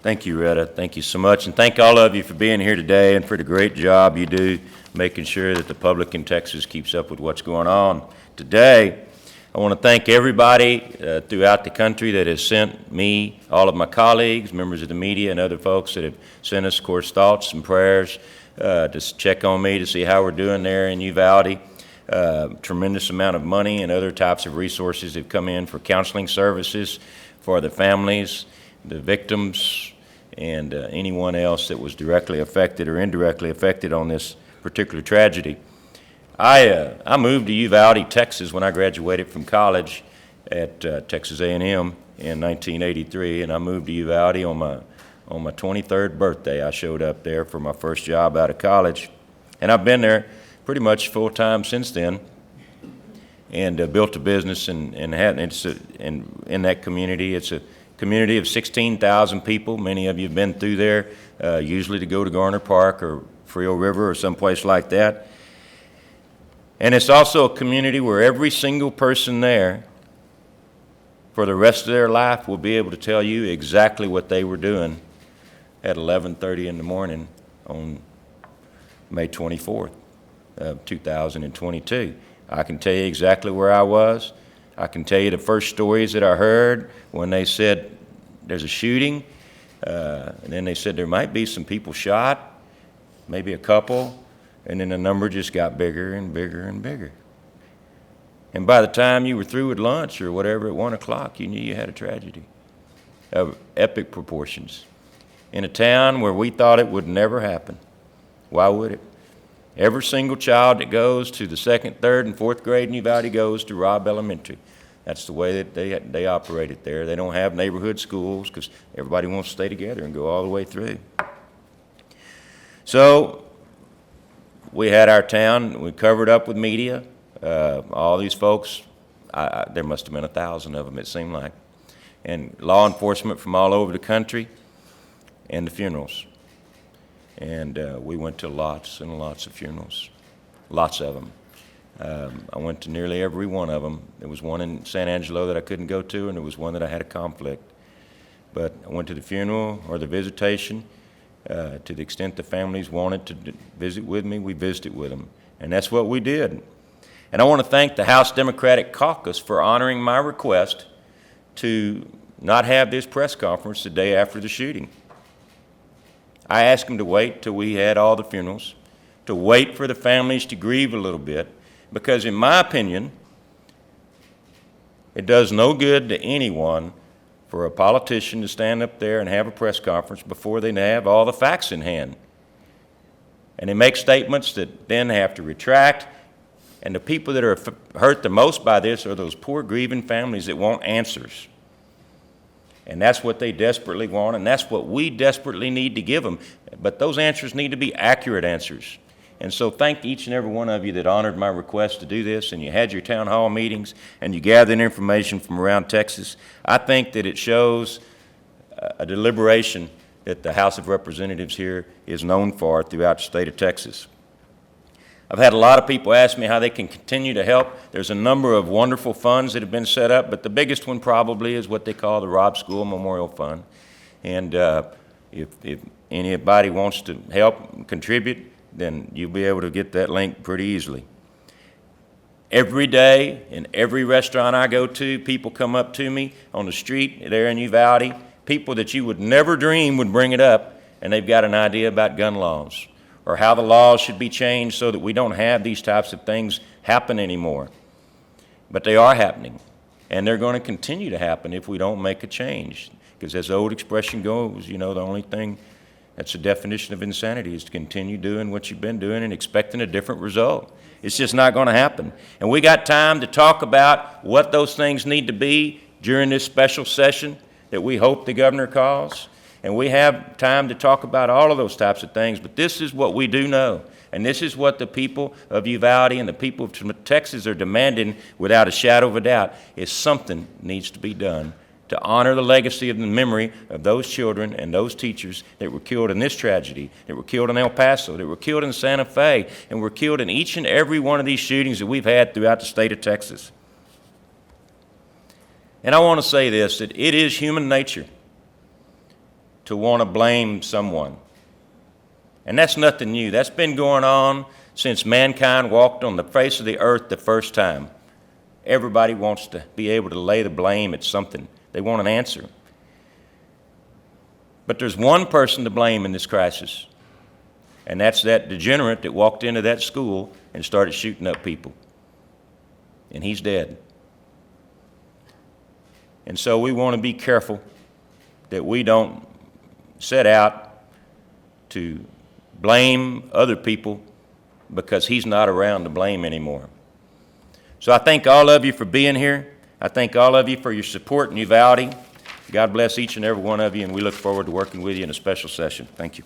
Thank you, Retta. Thank you so much. And thank all of you for being here today and for the great job you do making sure that the public in Texas keeps up with what's going on. Today, I want to thank everybody throughout the country that has sent me, all of my colleagues, members of the media, and other folks that have sent us, of course, thoughts and prayers to check on me to see how we're doing there in Uvalde. Tremendous amount of money and other types of resources have come in for counseling services for the families, the victims, and anyone else that was directly affected or indirectly affected on this particular tragedy. I moved to Uvalde, Texas when I graduated from college at Texas A&M in 1983, and I moved to Uvalde on my 23rd birthday. I showed up there for my first job out of college, and I've been there pretty much full-time since then, and built a business in that community. It's a community of 16,000 people. Many of you have been through there, usually to go to Garner Park or Frio River or someplace like that. And it's also a community where every single person there for the rest of their life will be able to tell you exactly what they were doing at 11:30 in the morning on May 24th of 2022. I can tell you exactly where I was. I can tell you the first stories that I heard when they said there's a shooting, and then they said there might be some people shot, maybe a couple, and then the number just got bigger and bigger and bigger. And by the time you were through with lunch or whatever at 1 o'clock, you knew you had a tragedy of epic proportions in a town where we thought it would never happen. Why would it? Every single child that goes to the second, third, and fourth grade in Uvalde goes to Robb Elementary. That's the way that they operate it there. They don't have neighborhood schools because everybody wants to stay together and go all the way through. So we had our town, we covered up with media. All these folks, there must have been 1,000 of them, it seemed like, and law enforcement from all over the country, and the funerals. And we went to lots and lots of funerals, lots of them. I went to nearly every one of them. There was one in San Angelo that I couldn't go to, and there was one that I had a conflict. But I went to the funeral or the visitation. To the extent the families wanted to visit with me, we visited with them. And that's what we did. And I want to thank the House Democratic Caucus for honoring my request to not have this press conference the day after the shooting. I asked them to wait till we had all the funerals, to wait for the families to grieve a little bit, because in my opinion, it does no good to anyone for a politician to stand up there and have a press conference before they have all the facts in hand. And they make statements that then have to retract, and the people that are hurt the most by this are those poor grieving families that want answers. And that's what they desperately want, and that's what we desperately need to give them. But those answers need to be accurate answers. And so thank each and every one of you that honored my request to do this, and you had your town hall meetings, and you gathered information from around Texas. I think that it shows a deliberation that the House of Representatives here is known for throughout the state of Texas. I've had a lot of people ask me how they can continue to help. There's a number of wonderful funds that have been set up, but the biggest one probably is what they call the Robb School Memorial Fund. And if anybody wants to help contribute, then you'll be able to get that link pretty easily. Every day in every restaurant I go to, people come up to me on the street there in Uvalde, people that you would never dream would bring it up, and they've got an idea about gun laws, or how the laws should be changed so that we don't have these types of things happen anymore. But they are happening, and they're going to continue to happen if we don't make a change. Because as the old expression goes, you know, the only thing that's the definition of insanity is to continue doing what you've been doing and expecting a different result. It's just not going to happen. And we got time to talk about what those things need to be during this special session that we hope the governor calls. And we have time to talk about all of those types of things, but this is what we do know. And this is what the people of Uvalde and the people of Texas are demanding without a shadow of a doubt, is something needs to be done to honor the legacy of the memory of those children and those teachers that were killed in this tragedy, that were killed in El Paso, that were killed in Santa Fe, and were killed in each and every one of these shootings that we've had throughout the state of Texas. And I want to say this, that it is human nature to want to blame someone. And that's nothing new. That's been going on since mankind walked on the face of the earth the first time. Everybody wants to be able to lay the blame at something. They want an answer. But there's one person to blame in this crisis, and that's that degenerate that walked into that school and started shooting up people. And he's dead. And so we want to be careful that we don't set out to blame other people because he's not around to blame anymore. So I thank all of you for being here. I thank all of you for your support in Uvalde. God bless each and every one of you, and we look forward to working with you in a special session. Thank you.